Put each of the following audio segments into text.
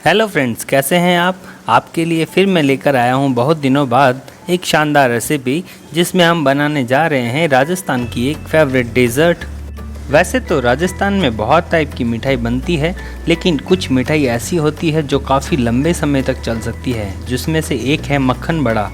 Hello friends, कैसे हैं आप। आपके लिए फिर मैं लेकर आया हूं बहुत दिनों बाद एक शानदार रेसिपी जिसमें हम बनाने जा रहे हैं राजस्थान की एक फेवरेट डेज़र्ट। वैसे तो राजस्थान में बहुत टाइप की मिठाई बनती है, लेकिन कुछ मिठाई ऐसी होती है जो काफ़ी लंबे समय तक चल सकती है, जिसमें से एक है मक्खन बड़ा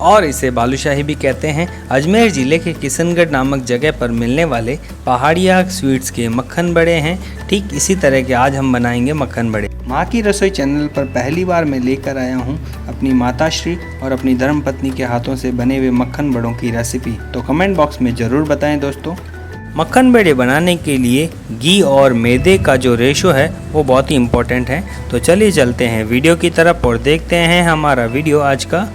और इसे बालूशाही भी कहते हैं। अजमेर ज़िले के किशनगढ़ नामक जगह पर मिलने वाले पहाड़िया स्वीट्स के मक्खन बड़े हैं। ठीक इसी तरह के आज हम बनाएंगे मक्खन बड़े। माँ की रसोई चैनल पर पहली बार मैं लेकर आया हूँ अपनी माताश्री और अपनी धर्मपत्नी के हाथों से बने हुए मक्खन बड़ों की रेसिपी, तो कमेंट बॉक्स में ज़रूर बताएं दोस्तों। मक्खन बड़े बनाने के लिए घी और मैदे का जो रेशो है वो बहुत ही इम्पोर्टेंट है। तो चलिए चलते हैं वीडियो की तरफ और देखते हैं हमारा वीडियो आज का।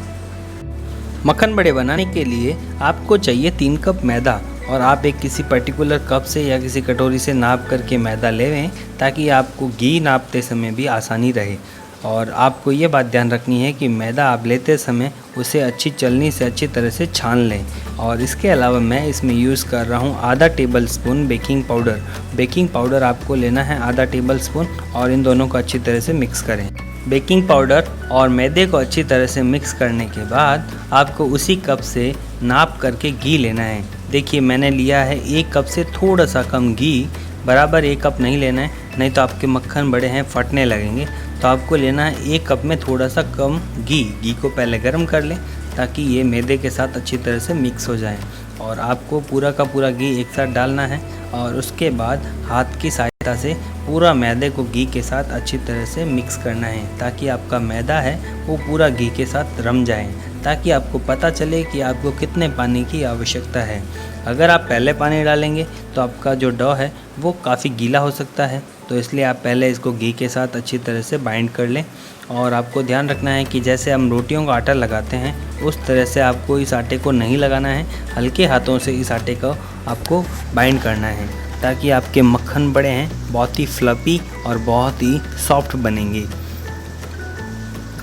मक्खन बड़े बनाने के लिए आपको चाहिए 3 कप मैदा, और आप एक किसी पर्टिकुलर कप से या किसी कटोरी से नाप करके मैदा लें ताकि आपको घी नापते समय भी आसानी रहे। और आपको ये बात ध्यान रखनी है कि मैदा आप लेते समय उसे अच्छी चलनी से अच्छी तरह से छान लें। और इसके अलावा मैं इसमें यूज़ कर रहा हूँ आधा table spoon baking powder. Baking powder आपको लेना है आधा टेबल स्पून, और इन दोनों को अच्छी तरह से मिक्स करें। बेकिंग पाउडर और मैदे को अच्छी तरह से मिक्स करने के बाद आपको उसी कप से नाप करके घी लेना है। देखिए मैंने लिया है 1 कप से थोड़ा सा कम घी, बराबर 1 कप नहीं लेना है, नहीं तो आपके मक्खन बड़े हैं फटने लगेंगे। तो आपको लेना है 1 कप में थोड़ा सा कम घी। घी को पहले गर्म कर लें ताकि ये मैदे के साथ अच्छी तरह से मिक्स हो जाए, और आपको पूरा का पूरा घी एक साथ डालना है। और उसके बाद हाथ की सहायता से पूरा मैदे को घी के साथ अच्छी तरह से मिक्स करना है ताकि आपका मैदा है वो पूरा घी के साथ रम जाए, ताकि आपको पता चले कि आपको कितने पानी की आवश्यकता है। अगर आप पहले पानी डालेंगे तो आपका जो डो है वो काफ़ी गीला हो सकता है, तो इसलिए आप पहले इसको घी के साथ अच्छी तरह से बाइंड कर लें। और आपको ध्यान रखना है कि जैसे हम रोटियों का आटा लगाते हैं उस तरह से आपको इस आटे को नहीं लगाना है, हल्के हाथों से इस आटे को आपको बाइंड करना है ताकि आपके मक्खन बड़े हैं बहुत ही फ्लफी और बहुत ही सॉफ्ट बनेंगे।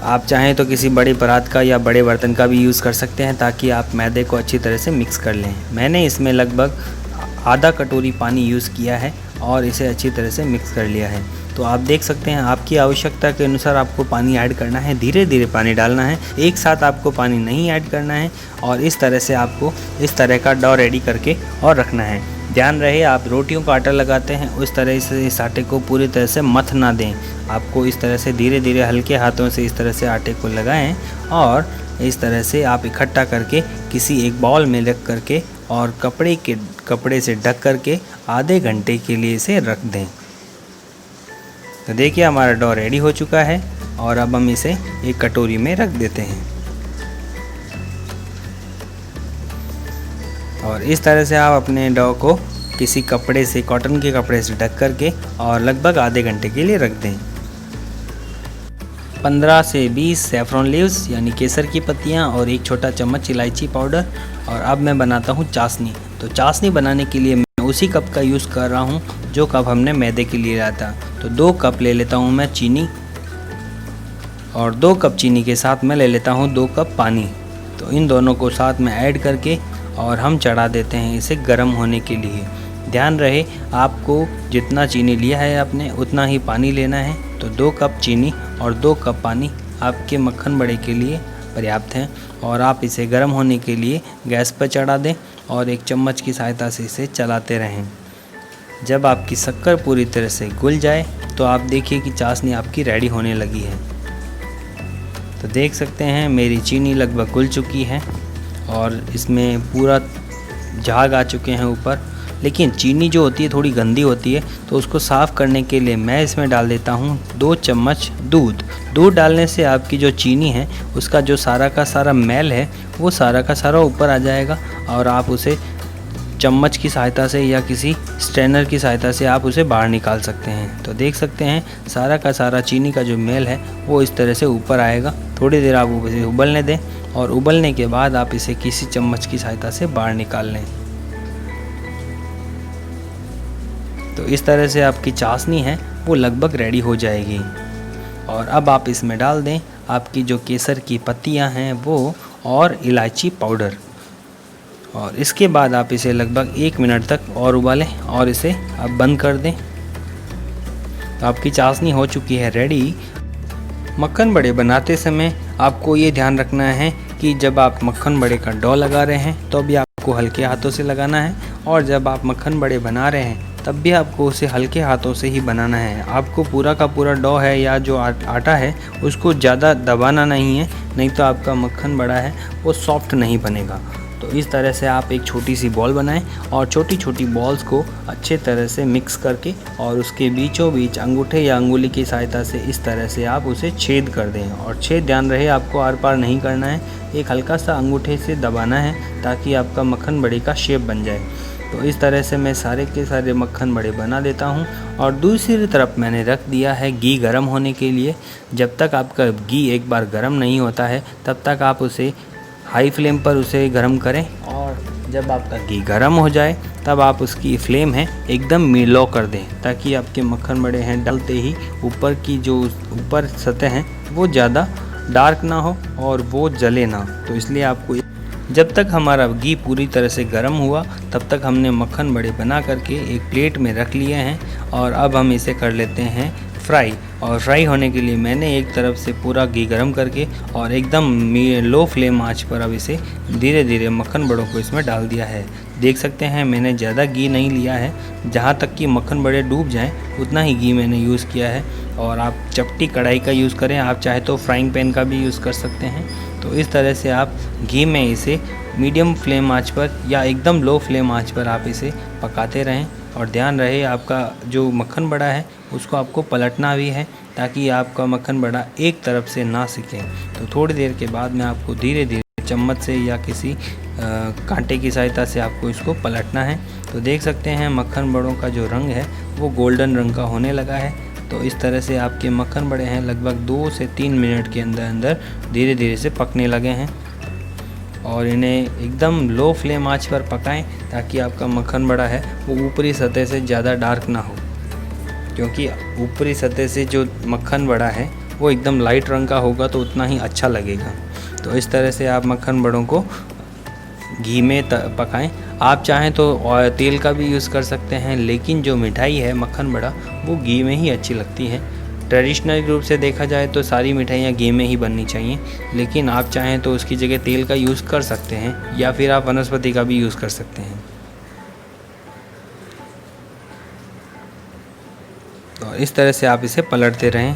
आप चाहें तो किसी बड़े परात का या बड़े बर्तन का भी यूज़ कर सकते हैं ताकि आप मैदे को अच्छी तरह से मिक्स कर लें। मैंने इसमें लगभग आधा कटोरी पानी यूज़ किया है और इसे अच्छी तरह से मिक्स कर लिया है। तो आप देख सकते हैं आपकी आवश्यकता के अनुसार आपको पानी ऐड करना है, धीरे धीरे पानी डालना है, एक साथ आपको पानी नहीं ऐड करना है। और इस तरह से आपको इस तरह का डो रेडी करके और रखना है। ध्यान रहे आप रोटियों का आटा लगाते हैं उस तरह से इस आटे को पूरी तरह से मथ ना दें। आपको इस तरह से धीरे धीरे हल्के हाथों से इस तरह से आटे को लगाएं और इस तरह से आप इकट्ठा करके किसी एक बाउल में रख करके और कपड़े से ढक करके आधे घंटे के लिए इसे रख दें। तो देखिए हमारा डो रेडी हो चुका है और अब हम इसे एक कटोरी में रख देते हैं। और इस तरह से आप अपने डो को किसी कपड़े से, कॉटन के कपड़े से ढक करके और लगभग आधे घंटे के लिए रख दें। 15 से 20 सैफरॉन लीव्स यानी केसर की पत्तियां और 1 छोटा चम्मच इलायची पाउडर। और अब मैं बनाता हूं चाशनी। तो चाशनी बनाने के लिए मैं उसी कप का यूज़ कर रहा हूं जो कप हमने मैदे के लिए लिया था। तो 2 कप ले लेता हूं मैं चीनी, और 2 कप चीनी के साथ मैं ले लेता हूं 2 कप पानी। तो इन दोनों को साथ में ऐड करके और हम चढ़ा देते हैं इसे गर्म होने के लिए। ध्यान रहे आपको जितना चीनी लिया है आपने उतना ही पानी लेना है। तो 2 कप चीनी और 2 कप पानी आपके मक्खन बड़े के लिए पर्याप्त हैं। और आप इसे गर्म होने के लिए गैस पर चढ़ा दें और एक चम्मच की सहायता से इसे चलाते रहें। जब आपकी शक्कर पूरी तरह से घुल जाए तो आप देखिए कि चाशनी आपकी रेडी होने लगी है। तो देख सकते हैं मेरी चीनी लगभग घुल चुकी है और इसमें पूरा झाग आ चुके हैं ऊपर। लेकिन चीनी जो होती है थोड़ी गंदी होती है, तो उसको साफ़ करने के लिए मैं इसमें डाल देता हूँ 2 चम्मच दूध। दूध डालने से आपकी जो चीनी है उसका जो सारा का सारा मैल है वो सारा का सारा ऊपर आ जाएगा, और आप उसे चम्मच की सहायता से या किसी स्ट्रेनर की सहायता से आप उसे बाहर निकाल सकते हैं। तो देख सकते हैं सारा का सारा चीनी का जो मैल है वो इस तरह से ऊपर आएगा। थोड़ी देर आप उसे उबलने दें, और उबलने के बाद आप इसे किसी चम्मच की सहायता से बाहर निकाल लें। तो इस तरह से आपकी चाशनी है वो लगभग रेडी हो जाएगी। और अब आप इसमें डाल दें आपकी जो केसर की पत्तियां हैं वो, और इलायची पाउडर। और इसके बाद आप इसे लगभग 1 मिनट तक और उबालें और इसे आप बंद कर दें। तो आपकी चाशनी हो चुकी है रेडी। मक्खन बड़े बनाते समय आपको ये ध्यान रखना है कि जब आप मक्खन बड़े का डो लगा रहे हैं तो भी आपको हल्के हाथों से लगाना है, और जब आप मक्खन बड़े बना रहे हैं तब भी आपको उसे हल्के हाथों से ही बनाना है। आपको पूरा का पूरा डो है या जो आटा है उसको ज़्यादा दबाना नहीं है, नहीं तो आपका मक्खन बड़ा है वो सॉफ्ट नहीं बनेगा। तो इस तरह से आप एक छोटी सी बॉल बनाएं और छोटी छोटी बॉल्स को अच्छे तरह से मिक्स करके और उसके बीचों बीच अंगूठे या अंगुली की सहायता से इस तरह से आप उसे छेद कर दें। और छेद ध्यान रहे आपको आर पार नहीं करना है, एक हल्का सा अंगूठे से दबाना है ताकि आपका मक्खन बड़े का शेप बन जाए। तो इस तरह से मैं सारे के सारे मक्खन बड़े बना देता हूँ। और दूसरी तरफ मैंने रख दिया है घी गर्म होने के लिए। जब तक आपका घी एक बार गर्म नहीं होता है तब तक आप उसे हाई फ्लेम पर उसे गर्म करें, और जब आपका घी गर्म हो जाए तब आप उसकी फ्लेम है एकदम लो कर दें ताकि आपके मक्खन बड़े हैं डालते ही ऊपर की जो ऊपर सतह हैं वो ज़्यादा डार्क ना हो और वो जले ना। तो इसलिए आपको जब तक हमारा घी पूरी तरह से गर्म हुआ तब तक हमने मक्खन बड़े बना करके एक प्लेट में रख लिए हैं। और अब हम इसे कर लेते हैं फ्राई। और फ्राई होने के लिए मैंने एक तरफ से पूरा घी गर्म करके और एकदम लो फ्लेम आंच पर अब इसे धीरे धीरे मक्खन बड़ों को इसमें डाल दिया है। देख सकते हैं मैंने ज़्यादा घी नहीं लिया है, जहाँ तक कि मक्खन बड़े डूब जाएं उतना ही घी मैंने यूज़ किया है। और आप चपटी कढ़ाई का यूज़ करें, आप चाहे तो फ्राइंग पैन का भी यूज़ कर सकते हैं। तो इस तरह से आप घी में इसे मीडियम फ्लेम आंच पर या एकदम लो फ्लेम आंच पर आप इसे पकाते रहें। और ध्यान रहे आपका जो मक्खन बड़ा है उसको आपको पलटना भी है ताकि आपका मक्खन बड़ा एक तरफ से ना सिके। तो थोड़ी देर के बाद में आपको धीरे धीरे चम्मच से या किसी कांटे की सहायता से आपको इसको पलटना है। तो देख सकते हैं मक्खन बड़ों का जो रंग है वो गोल्डन रंग का होने लगा है। तो इस तरह से आपके मक्खन बड़े हैं लगभग 2 से 3 मिनट के अंदर अंदर धीरे धीरे से पकने लगे हैं। और इन्हें एकदम लो फ्लेम आंच पर पकाएं ताकि आपका मक्खन बड़ा है वो ऊपरी सतह से ज़्यादा डार्क ना हो, क्योंकि ऊपरी सतह से जो मक्खन बड़ा है वो एकदम लाइट रंग का होगा तो उतना ही अच्छा लगेगा। तो इस तरह से आप मक्खन बड़ों को घी में पकाएं। आप चाहें तो तेल का भी यूज़ कर सकते हैं, लेकिन जो मिठाई है मक्खन बड़ा वो घी में ही अच्छी लगती है। ट्रेडिशनल रूप से देखा जाए तो सारी मिठाइयाँ घी में ही बननी चाहिए, लेकिन आप चाहें तो उसकी जगह तेल का यूज़ कर सकते हैं या फिर आप वनस्पति का भी यूज़ कर सकते हैं। तो इस तरह से आप इसे पलटते रहें।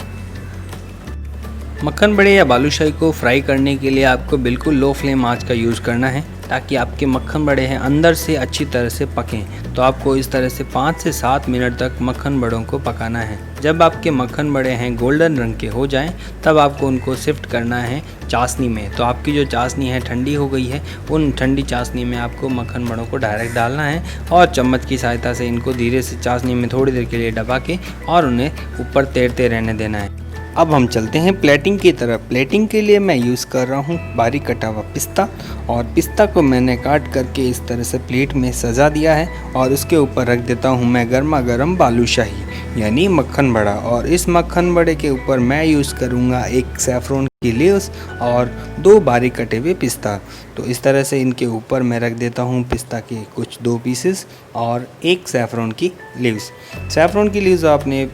मक्खन बड़े या बालूशाही को फ्राई करने के लिए आपको बिल्कुल लो फ्लेम आंच का यूज़ करना है ताकि आपके मक्खन बड़े हैं अंदर से अच्छी तरह से पकें। तो आपको इस तरह से 5 से 7 मिनट तक मक्खन बड़ों को पकाना है। जब आपके मक्खन बड़े हैं गोल्डन रंग के हो जाएं तब आपको उनको शिफ्ट करना है चाशनी में। तो आपकी जो चाशनी है ठंडी हो गई है, उन ठंडी चाशनी में आपको मक्खन बड़ों को डायरेक्ट डालना है और चम्मच की सहायता से इनको धीरे से चाशनी में थोड़ी देर के लिए दबा के और उन्हें ऊपर तैरते रहने देना है। अब हम चलते हैं प्लेटिंग की तरफ। प्लेटिंग के लिए मैं यूज़ कर रहा हूँ बारीक कटा हुआ पिस्ता, और पिस्ता को मैंने काट करके इस तरह से प्लेट में सजा दिया है और उसके ऊपर रख देता हूँ मैं गर्मा गर्म बालूशाही यानी मक्खन बड़ा। और इस मक्खन बड़े के ऊपर मैं यूज़ करूँगा एक सैफरन की लीव्स और 2 बारीक कटे हुए पिस्ता। तो इस तरह से इनके ऊपर मैं रख देता हूँ पिस्ता के कुछ 2 पीसेस और एक सैफरन की लीव्स। सैफरन की लीव्स आपने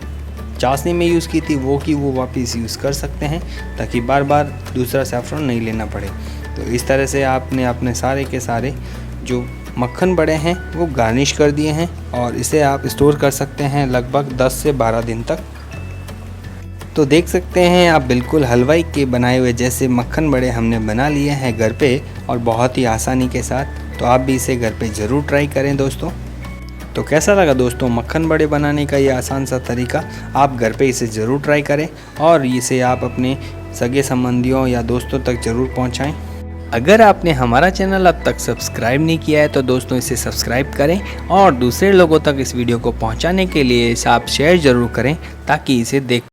चाशनी में यूज़ की थी वो वापस यूज़ कर सकते हैं ताकि बार बार दूसरा सैफरन नहीं लेना पड़े। तो इस तरह से आपने अपने सारे के सारे जो मक्खन बड़े हैं वो गार्निश कर दिए हैं और इसे आप स्टोर कर सकते हैं लगभग 10 से 12 दिन तक। तो देख सकते हैं आप बिल्कुल हलवाई के बनाए हुए जैसे मक्खन बड़े हमने बना लिए हैं घर पे और बहुत ही आसानी के साथ। तो आप भी इसे घर पे ज़रूर ट्राई करें दोस्तों। तो कैसा लगा दोस्तों मक्खन बड़े बनाने का ये आसान सा तरीका? आप घर पे इसे ज़रूर ट्राई करें और इसे आप अपने सगे संबंधियों या दोस्तों तक ज़रूर पहुंचाएं। अगर आपने हमारा चैनल अब तक सब्सक्राइब नहीं किया है तो दोस्तों इसे सब्सक्राइब करें और दूसरे लोगों तक इस वीडियो को पहुंचाने के लिए इसे आप शेयर ज़रूर करें ताकि इसे देख